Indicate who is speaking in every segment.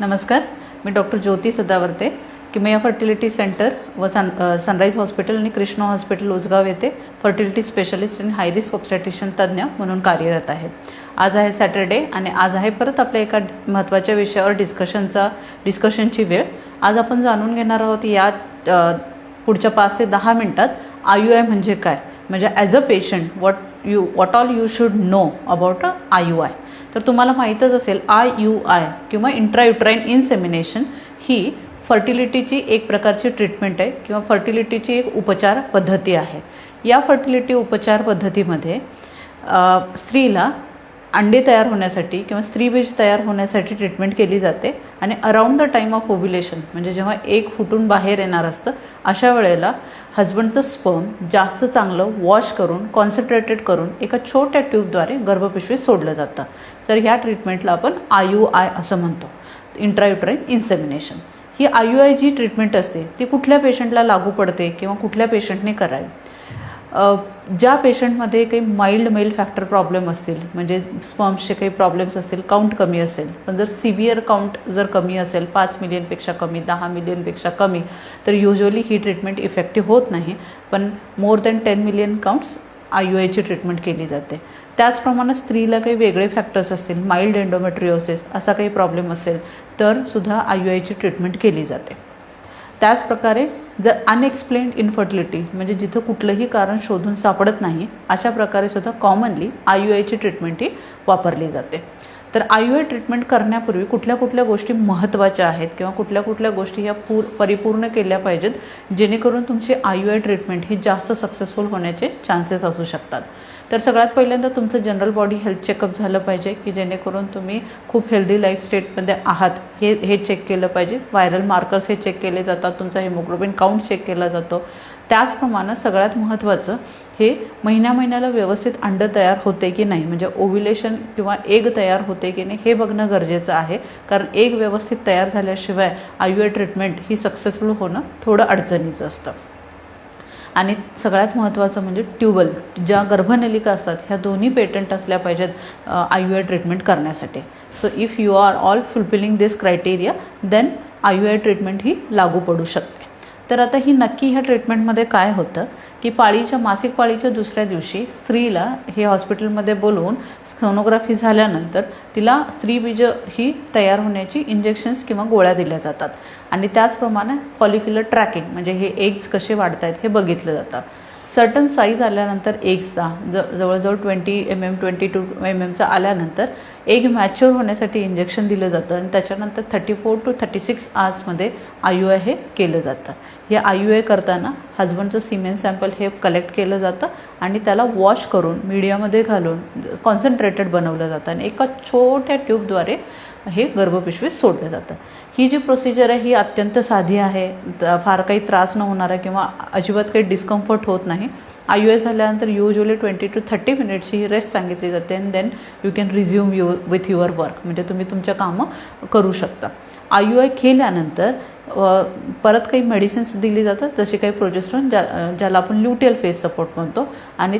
Speaker 1: नमस्कार, मी डॉक्टर ज्योती सदावर्ते, किमया fertility centre व सनराईज हॉस्पिटल आणि कृष्णा हॉस्पिटल उजगाव येथे फर्टिलिटी स्पेशलिस्ट आणि हाय रिस्क ऑब्स्टेट्रिशियन तज्ज्ञ म्हणून कार्यरत आहे. आज आहे सॅटरडे आणि आज आहे परत आपल्या एका महत्त्वाच्या विषयावर डिस्कशनची वेळ. आज आपण जाणून घेणार आहोत या पुढच्या 5 ते 10 मिनिटात IUI म्हणजे काय, म्हणजे as a patient what all you should know about IUI. तर तुम्हाला माहीतच असेल IUI किंवा इंट्रायुट्राईन इन्सेमिनेशन ही फर्टिलिटीची एक प्रकारची ट्रीटमेंट आहे किंवा फर्टिलिटीची एक उपचार पद्धती आहे. या फर्टिलिटी उपचार पद्धतीमध्ये स्त्रीला अंडे तयार होण्यासाठी किंवा स्त्रीबीज तयार होण्यासाठी ट्रीटमेंट केली जाते आणि around the time of ovulation म्हणजे जेव्हा एक फुटून बाहेर येणार असतं अशा वेळेला हजबंडचं स्पर्म जास्त चांगलं वॉश करून कॉन्सन्ट्रेटेड करून एका छोट्या ट्यूबद्वारे गर्भपिशवीत सोडलं जातं. तर ह्या ट्रीटमेंटला आपण IUI असं म्हणतो, इंट्रायुट्राईन इन्सेमिनेशन. ही IUI जी ट्रीटमेंट असते ती कुठल्या पेशंटला लागू पडते किंवा कुठल्या पेशंटने करावी. ज्या पेशंटमध्ये काही माइल्ड मेल फॅक्टर प्रॉब्लेम असतील, म्हणजे स्पर्म्सचे काही प्रॉब्लेम्स असतील, काउंट कमी असेल, पण जर सिव्हिअर काउंट जर कमी असेल 5 मिलियनपेक्षा कमी 10 मिलियनपेक्षा कमी तर युजली ही ट्रीटमेंट इफेक्टिव्ह होत नाही. पण मोर दॅन 10 मिलियन काउंट्स IUIची ट्रीटमेंट केली जाते. त्याचप्रमाणे स्त्रीला काही वेगळे फॅक्टर्स असतील, माइल्ड एंडोमेट्रिओसिस असा काही प्रॉब्लेम असेल तर सुद्धा IUIची ट्रीटमेंट केली जाते. त्याचप्रकारे जर अनएक्सप्लेन्ड इनफर्टिलिटी म्हणजे जिथं कुठलंही कारण शोधून सापडत नाही अशा प्रकारे सुद्धा कॉमनली IUIची ट्रीटमेंट ही वापरली जाते. तर IUI ट्रीटमेंट करण्यापूर्वी कुठल्या कुठल्या गोष्टी महत्त्वाच्या आहेत किंवा कुठल्या कुठल्या गोष्टी ह्या परिपूर्ण केल्या पाहिजेत जेणेकरून तुमची IUI ट्रीटमेंट ही जास्त सक्सेसफुल होण्याचे चान्सेस असू शकतात. तर सगळ्यात पहिल्यांदा तुमचं जनरल बॉडी हेल्थ चेकअप झालं पाहिजे की जेणेकरून तुम्ही खूप हेल्दी लाईफ स्टेटमध्ये आहात हे चेक केलं पाहिजे. व्हायरल मार्कर्स हे चेक केले जातात, तुमचा हिमोग्लोबिन काउंट चेक केला जातो. त्याचप्रमाणे सगळ्यात महत्त्वाचं हे महिन्याला व्यवस्थित अंड तयार होते की नाही, म्हणजे ओव्ह्युलेशन किंवा एग तयार होते की नाही हे बघणं गरजेचं आहे. कारण एग व्यवस्थित तयार झाल्याशिवाय IUI ट्रीटमेंट ही सक्सेसफुल होणं थोडं अडचणीचं असतं. आणि सगळ्यात महत्त्वाचं म्हणजे ट्यूबल ज्या गर्भनलिका असतात ह्या दोन्ही पेटंट असल्या पाहिजेत IUI ट्रीटमेंट करण्यासाठी. So if you are all fulfilling this criteria then IUI treatment ही लागू पडू शकते. तर आता ही नक्की ह्या ट्रीटमेंटमध्ये काय होतं की मासिक पाळीच्या दुसऱ्या दिवशी स्त्रीला हे हॉस्पिटलमध्ये बोलवून सोनोग्राफी झाल्यानंतर तिला स्त्रीबीज ही तयार होण्याची इंजेक्शन्स किंवा गोळ्या दिल्या जातात आणि त्याचप्रमाणे फॉलिक्युलर ट्रॅकिंग म्हणजे हे एग्स कसे वाढत आहेत हे बघितलं जातं. सर्टन साईज आल्यानंतर एग्सचा जवळजवळ 20 mm 22 mm आल्यानंतर एग मॅच्युअर होण्यासाठी इंजेक्शन दिलं जातं आणि त्याच्यानंतर 34 to 36 आवर्समध्ये IUI हे केलं जातं. हे IUI करताना हजबंडचं सिमेन सॅम्पल हे कलेक्ट केलं जातं आणि त्याला वॉश करून मीडियामध्ये घालून कॉन्सन्ट्रेटेड बनवलं जातं आणि एका छोट्या ट्यूबद्वारे हे गर्भपिशवीत सोडलं जातं. ही जी प्रोसिजर आहे ही अत्यंत साधी आहे, फार काही त्रास न होणारा किंवा अजिबात काही डिस्कम्फर्ट होत नाही. IUI झाल्यानंतर युजली 20 to 30 मिनिट्सची ही रेस्ट सांगितली जाते and then you can resume with your work, म्हणजे तुम्ही तुमच्या कामं करू शकता. IUI केल्यानंतर परत काही मेडिसिन्स दिली जातात जसे काही प्रोजेस्टेरॉन ज्याला आपण ल्युटियल फेज सपोर्ट म्हणतो. आणि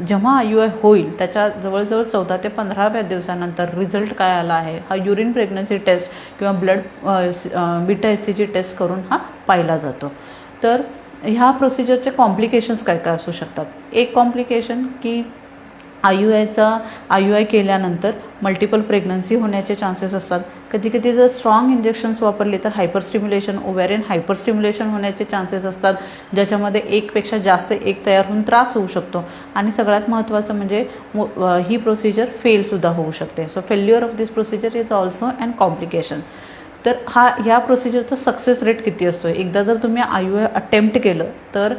Speaker 1: जेव्हा IUI होईल त्याच्या जवळजवळ 14 ते 15व्या दिवसानंतर रिझल्ट काय आला आहे हा युरिन प्रेग्नन्सी टेस्ट किंवा ब्लड बीटा HCG टेस्ट करून हा पाहिला जातो. तर ह्या प्रोसिजरचे कॉम्प्लिकेशन्स काय काय असू शकतात. एक कॉम्प्लिकेशन की IUI केल्यानंतर मल्टिपल प्रेग्नन्सी होण्याचे चान्सेस असतात. कधी कधी जर स्ट्रॉंग इंजेक्शन्स वापरले तर हायपरस्टिम्युलेशन, ओव्हॅरियन हायपरस्टिम्युलेशन होण्याचे चान्सेस असतात ज्याच्यामध्ये एकपेक्षा जास्त एक तयार होऊन त्रास होऊ शकतो. आणि सगळ्यात महत्त्वाचं म्हणजे ही प्रोसिजर फेलसुद्धा होऊ शकते. So failure of this procedure is also and complication. तर ह्या प्रोसिजरचा सक्सेस रेट किती असतो, एकदा जर तुम्ही IUI अटेम्प्ट केलं तर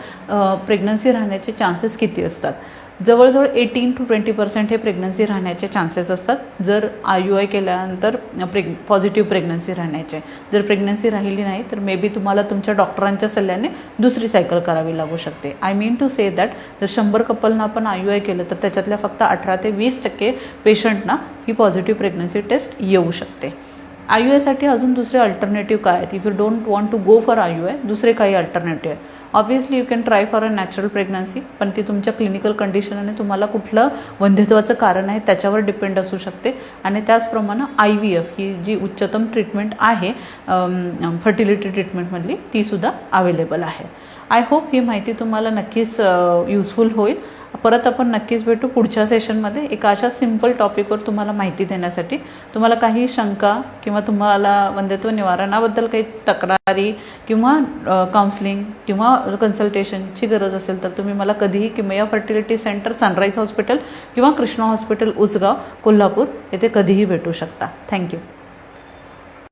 Speaker 1: प्रेग्नन्सी राहण्याचे चान्सेस किती असतात. जवळजवळ 18 to 20% हे प्रेग्नन्सी राहण्याचे चान्सेस असतात जर IUI केल्यानंतर पॉझिटिव्ह प्रेग्नन्सी राहण्याचे. जर प्रेग्नन्सी राहिली नाही तर मे बी तुम्हाला तुमच्या डॉक्टरांच्या सल्ल्याने दुसरी सायकल करावी लागू शकते. I mean to say that जर 100 कपलना आपण IUI केलं तर त्याच्यातल्या फक्त 18 ते 20% पेशंटना ही पॉझिटिव्ह प्रेग्नन्सी टेस्ट येऊ शकते. IUI साठी अजून दुसरे अल्टरनेटिव्ह काय आहेत. If you don't want to go for IUI दुसरे काही अल्टरनेटिव्ह आहे. Obviously you can try for a natural pregnancy, पण ती तुमच्या क्लिनिकल कंडिशन आणि तुम्हाला कुठलं वंध्यत्वाचं कारण आहे त्याच्यावर डिपेंड असू शकते. आणि त्याचप्रमाणे IVF ही जी उच्चतम ट्रीटमेंट आहे फर्टिलिटी ट्रीटमेंटमधली ती सुद्धा अवेलेबल आहे. आय होप ही माहिती तुम्हाला नक्कीच युजफुल होईल. परत आपण नक्कीच भेटू पुढच्या सेशनमध्ये एका अशा सिम्पल टॉपिकवर तुम्हाला माहिती देण्यासाठी. तुम्हाला काही शंका किंवा तुम्हाला वंध्यत्व निवारणाबद्दल काही तक्रारी किंवा काउन्सिलिंग किंवा कन्सल्टेशनची गरज असेल तर तुम्ही मला कधीही किमया फर्टिलिटी सेंटर, सनराईज हॉस्पिटल किंवा कृष्णा हॉस्पिटल उचगाव कोल्हापूर येथे कधीही भेटू शकता. थँक्यू.